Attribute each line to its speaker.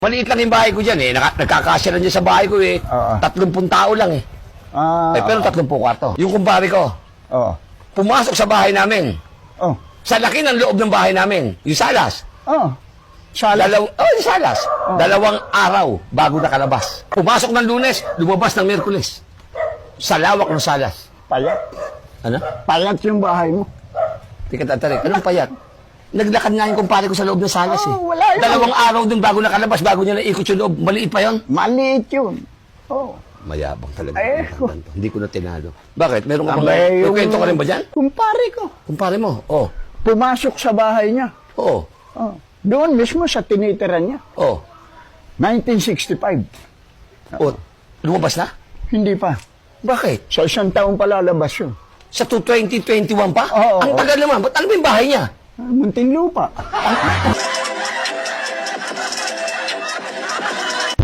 Speaker 1: Maliit lang yung bahay ko dyan eh. Nagkakasya lang dyan sa bahay ko eh. 30 tao lang eh. Pero 30 kwarto. Yung kumpare ko, pumasok sa bahay namin. Sa laki ng loob ng bahay namin. Yung salas.
Speaker 2: Salas?
Speaker 1: Yung salas. 2 araw bago nakalabas. Pumasok ng Lunes, lumabas ng Miyerkules. Sa lawak ng salas.
Speaker 2: Payat.
Speaker 1: Ano?
Speaker 2: Payat yung bahay mo.
Speaker 1: Tika tatarik. Anong payat? Naglakad nga yung kumpare ko sa loob ng salas eh.
Speaker 2: Wala yun.
Speaker 1: 2 araw dun bago nakalabas, bago niya naikot yung loob. Maliit pa yun.
Speaker 2: Maliit yun.
Speaker 1: Mayabang talaga.
Speaker 2: Eh,
Speaker 1: Hindi ko na tinalo. Bakit? Meron ka bang...
Speaker 2: Abay,
Speaker 1: May kwento ka rin ba dyan?
Speaker 2: Kumpare ko.
Speaker 1: Kumpare mo? Oh.
Speaker 2: Pumasok sa bahay niya.
Speaker 1: Oo.
Speaker 2: Doon mismo sa tinitira niya.
Speaker 1: Oh.
Speaker 2: 1965.
Speaker 1: Oh. Lumabas na?
Speaker 2: Hindi pa.
Speaker 1: Bakit?
Speaker 2: Sa 1 taong palalabas yun.
Speaker 1: Sa 2021 pa?
Speaker 2: Oo.
Speaker 1: Ang tagal naman. Ba't ano ba yung bahay niya?
Speaker 2: Muntinlupa.